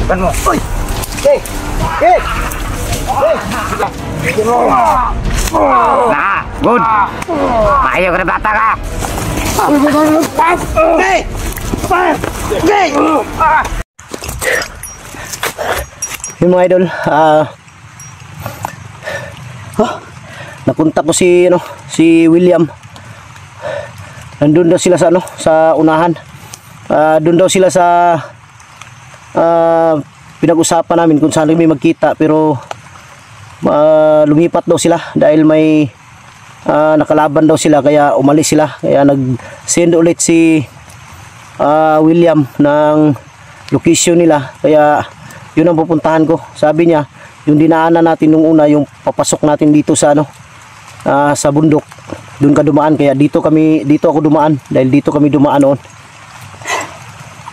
Iban mo. Uy! Okay! Okay! Okay! Iban mo. Nah, good. Maayo ka na bata ka. Okay! Okay! Yung mga idol, napunta ko si William. Nandun daw sila sa sa unahan. Doon daw sila sa pinag-usapan namin kung saan may magkita, pero lumipat daw sila dahil may nakalaban daw sila, kaya umalis sila. Kaya nag-send ulit si William ng location nila, kaya yun ang pupuntahan ko. Sabi niya yung dinaanan natin nung una, yung papasok natin dito sa sa bundok, doon ka dumaan, kaya dito ako dumaan dahil dito kami dumaan noon.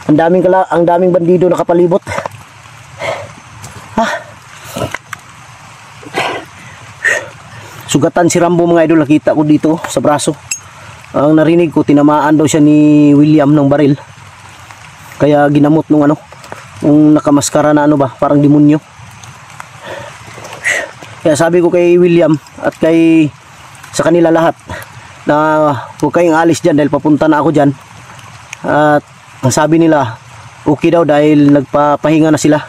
Ang daming bandido nakapalibot. Sugatan si Rambo mga idol, nakita ko dito sa braso. Ang narinig ko, tinamaan daw siya ni William ng baril, kaya ginamot nung nung nakamaskara na parang demonyo. Kaya sabi ko kay William at sa kanila lahat na huwag kayong alis dyan dahil papunta na ako dyan. At ang sabi nila okay daw dahil nagpapahinga na sila.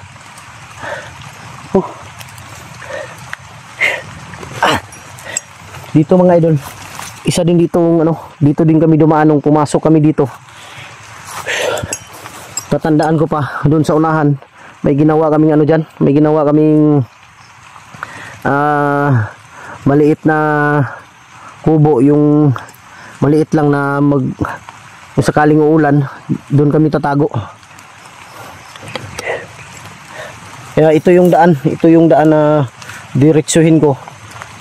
Dito mga idol, isa din dito dito din kami dumaan nung pumasok kami dito. Tatandaan ko pa doon sa unahan, may ginawa kaming dyan, may ginawa kaming maliit na kubo, yung maliit lang na kung sakaling uulan, doon kami tatago. Kaya ito yung daan na diretsuhin ko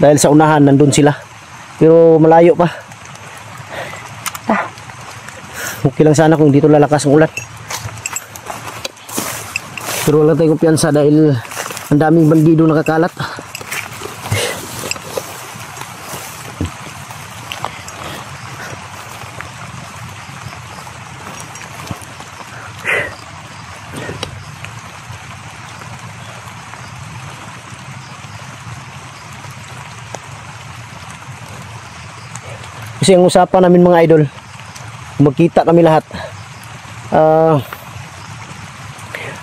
dahil sa unahan nandun sila, pero malayo pa. Okay lang sana kung dito lalakas ang ulan, pero wala tayong kumpiyansa dahil ang daming bandido nakakalat. Kasi ang usapan namin mga idol, magkita kami lahat,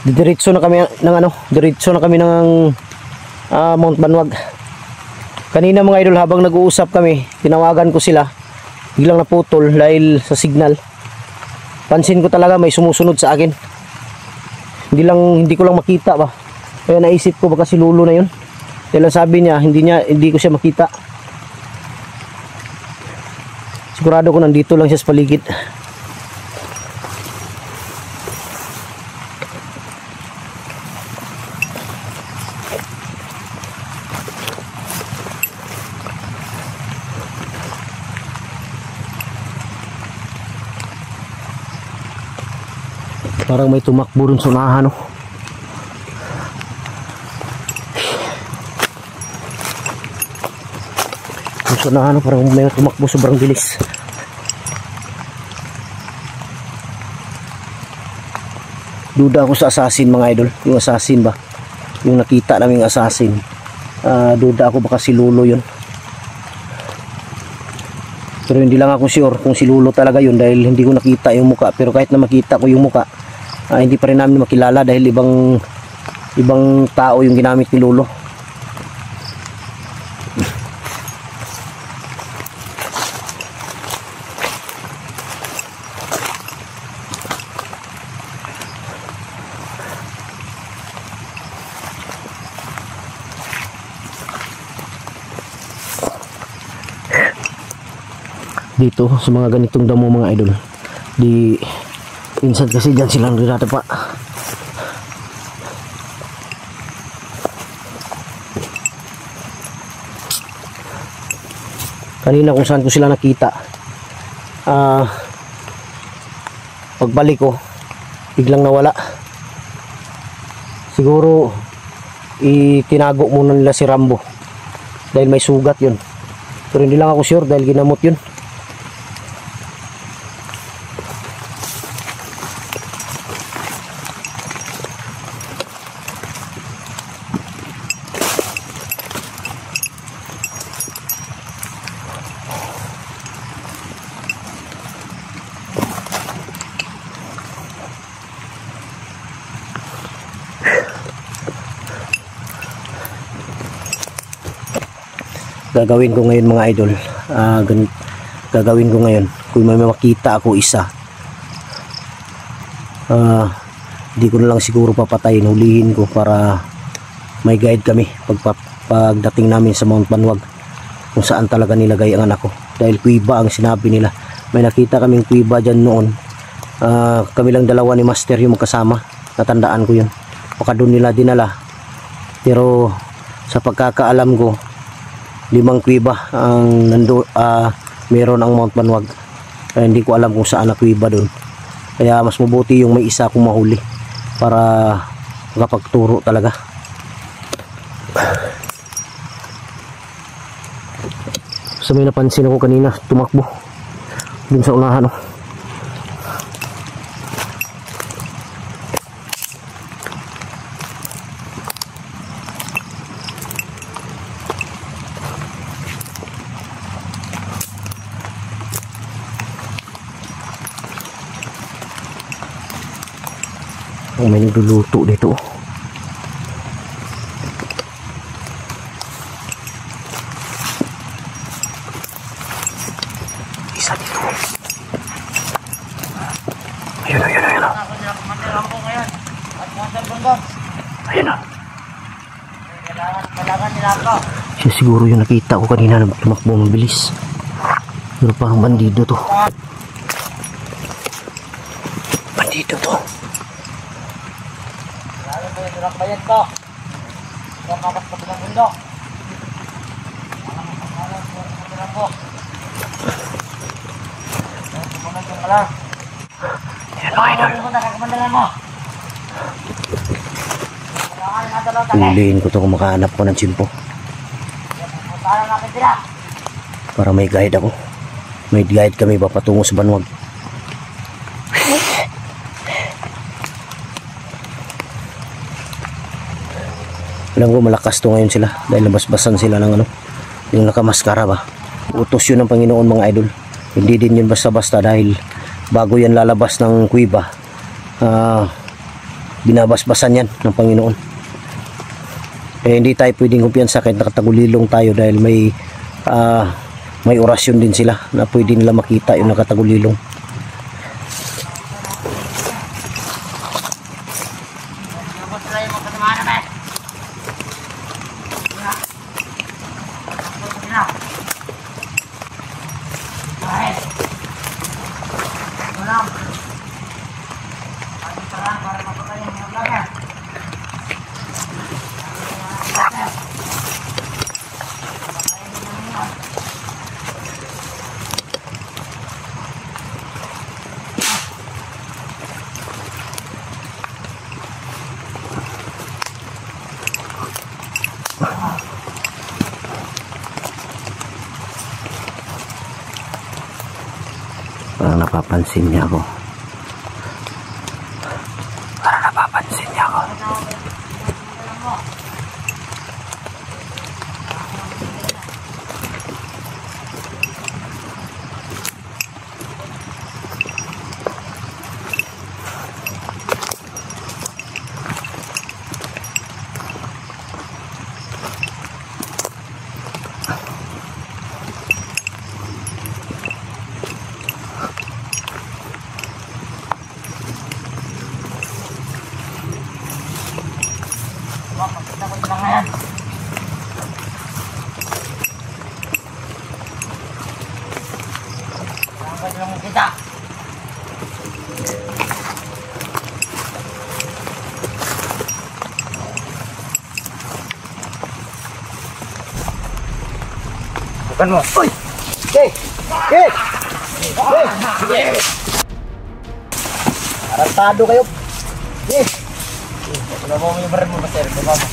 diretso na kami ng Mount Banwag. Kanina mga idol, habang nag-uusap kami, tinawagan ko sila, biglang naputol dahil sa signal. Pansin ko talaga may sumusunod sa akin, hindi ko lang makita ba. Kaya naisip ko baka si Lolo na yun, dahil sabi niya hindi ko siya makita. Sigurado ko nandito lang siya sa paligid. Parang may tumakbo dun sa unahan, parang may tumakbo sobrang bilis. Duda ako sa assassin mga idol, yung assassin ba, yung nakita naming assassin. Duda ako baka si Lolo yun, pero hindi lang ako sure kung si Lolo talaga yun dahil hindi ko nakita yung muka. Pero kahit na makita ko yung muka, hindi pa rin namin makilala dahil ibang tao yung ginamit ni Lolo. Dito sa mga ganitong damo mga idol, minsan kasi dyan silang rinatapa. Kanina kung saan ko sila nakita, pagbalik ko biglang nawala. Siguro itinago muna nila si Rambo dahil may sugat yun, pero hindi lang ako sure dahil ginamot yun. gagawin ko ngayon mga idol, gagawin ko ngayon kung may makita ako isa, hindi ko na lang siguro papatayin, hulihin ko para may guide kami pagdating namin sa Mount Banwag kung saan talaga nilagay ang anak ko, dahil kuiba ang sinabi nila. May nakita kaming kuiba dyan noon, kami lang dalawa ni Master yung magkasama, natandaan ko yun, baka doon nila dinala, pero sa pagkakaalam ko 5 kuiba ang meron ang Mount Banwag, kaya hindi ko alam kung saan na kuiba doon, kaya mas mabuti yung may isa akong mahuli para makapagturo talaga. So may napansin ako kanina, tumakbo dun sa unahan, oh. Oh, may nagluluto dito, oh. Isa dito. Ayun, ayun, ayun. Ayun na. Siya siguro yung nakita ko kanina na tumakbo mabilis. Pero parang bandido to. Bandido to. Bayad ko. Kaya kapas pa ng bundok. Huliin ko to kung makahanap ko ng tsimpo. Para may guide ako. May guide kami papatungo sa Banwag. Alam ko malakas to ngayon sila dahil nabasbasan sila ng yung nakamaskara ba. Utos yun ng Panginoon mga idol. Hindi din yun basta-basta dahil bago yan lalabas ng kuiba, binabasbasan yan ng Panginoon. Eh hindi tayo pwedeng kumpiyansa kahit nakatagulilong tayo dahil may orasyon din sila na pwede nila makita yung nakatagulilong. Parang napapansin niya ako. Parang napapansin niya ako. Kita. Bukan mo. Uy! Okay! Okay! Okay! Arantado kayo. Okay! Kalau mau nyebarin mo pasir, baba mo.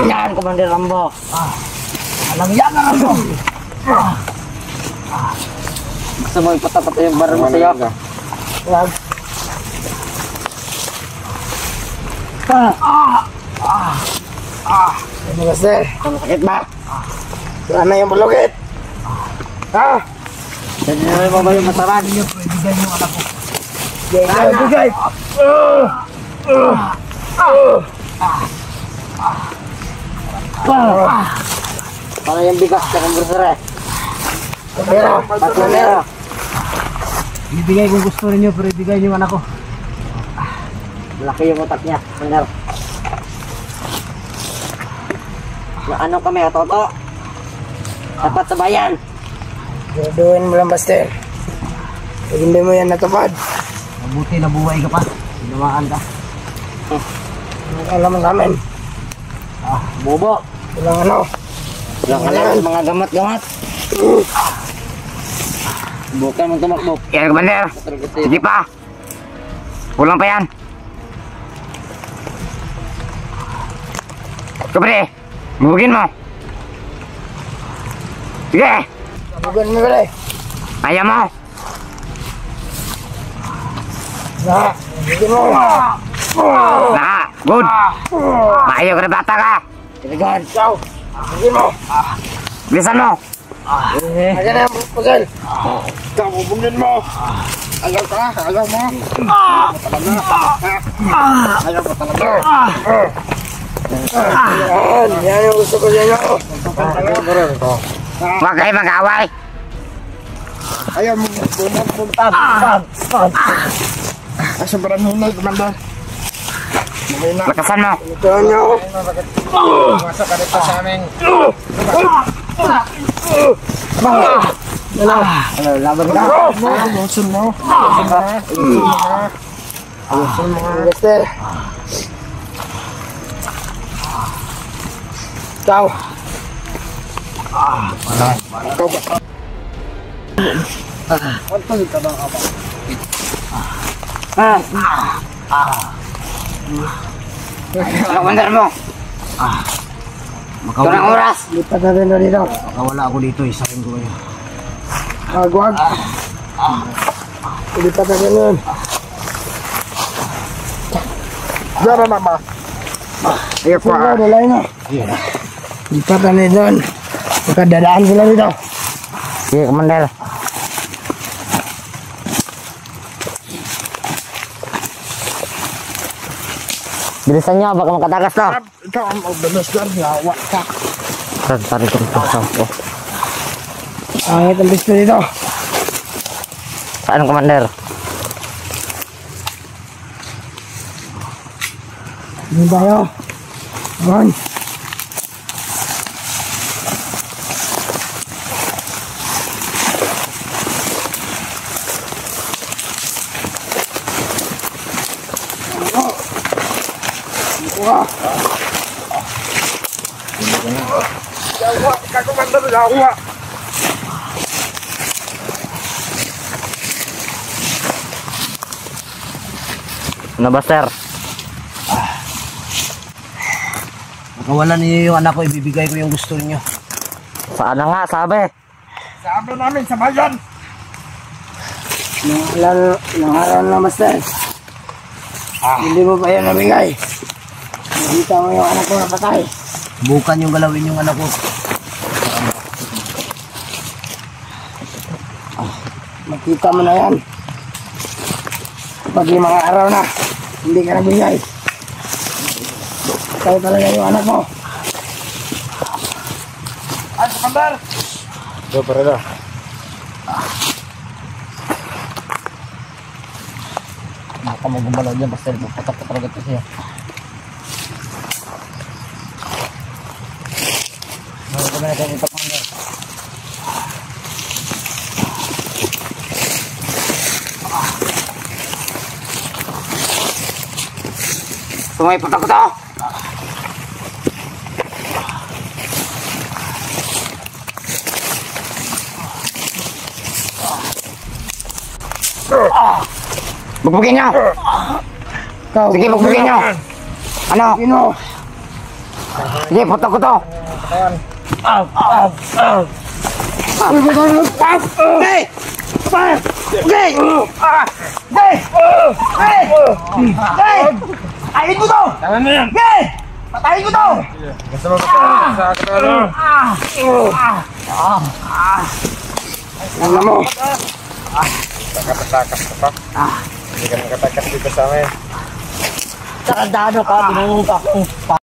Yan, Komandan Rambo. Alam yan na Rambo. Gusto mo ipatapat yung baril mo sa'yo? Wag. Ini kasi. Sakit ba? Sana yung bulugit. Ha? Hindi mo ba yung masarap? Ibigay mo anak ko. Ibigay. Para yung bigas sa kumbrasara. Patulero. Ibigay kung gusto niyo pero ibigay niyo anak ko. Laki yung utak niya. Bener. Na ano kami, Toto? Dapat sa bayan. Graduin mo lang, Buster. Pag hindi mo yan natupad, Mabuti na buhay ka pa. Sinawaan ka. anong alam mo sa amin? Bobo. Walang ano. Walang alam sa mga gamat-gamat. Bukan mong tumakbo. Yan, Commander. Sige pa. Kulang pa yan. Kapre, bubugin mo. Sige. Bugan mo pala eh. Ayaw mo. Na, bigyan mo. Na, good. Ayaw ka na bata ka. Sige, ikaw. Bigyan mo. Bilisan mo. Ayan na yung puzzle. Ikaw, bubugin mo. Ayaw ka, ayaw mo. Ayaw ka talaga. Yan yung gusto ko sa inyo. Huwag kayo mag-away. Ayaw mo, bumag. Sobrang hinay, Commander. Lakasan mo. Ito niyo ako. Masok ka dito sa amin. Laban ka. Ayusin mo. Ayusin mo. Buster. Ikaw. Ikaw ba? Ano mandar mo? Turang oras. Lipat natin na dito. Makawala ako dito, isahin ko kayo. Wag. Lipat natin yun. Diyan na ba? Ayaw ko. Dalay na. Lipat natin doon. Magkadadaan sila dito. Sige, Commander. Bilisan nyo, baka makatakas to. Ikaw ang magdalas dyan. Yawa ka. Tarik ko rito. Angit ang bisto dito. Saan, Commander? Hindi tayo. Ron. Yawa ka, Commander. Yawa. Ano ba, sir? Makawala niyo yung anak ko, ibibigay ko yung gusto niyo. Saan na nga, sabi? Sabi namin sa bayan. Nangaral na, Master. Hindi mo pa yan nabigay. Nakita mo yung anak ko na patay. Bukan yung galawin yung anak ko. Makita mo na yan. Kapag 5 araw na, hindi ka nabigay. Ikaw talaga yung anak mo. Ay, Commander! Yo, para na. Baka magumalaw dyan, basta patak pa talaga ito siya. Mayroon na natin ito, Commander. Sumay putak ko to. Bugbugin nyo. Ikaw, Sige, bugbugin nyo. Ano? Sino? Sige, putak ko to. Hey! Hey! Hey! Hey! Hey! Hey! Patayin ko to! Tama na yan! Hey! Patayin ko to! Basta mo sa katalo. Ano mo? Nakatakas ka pa. Hindi ka nakatakas dito sa amin. Takandaan ka, binanong ka.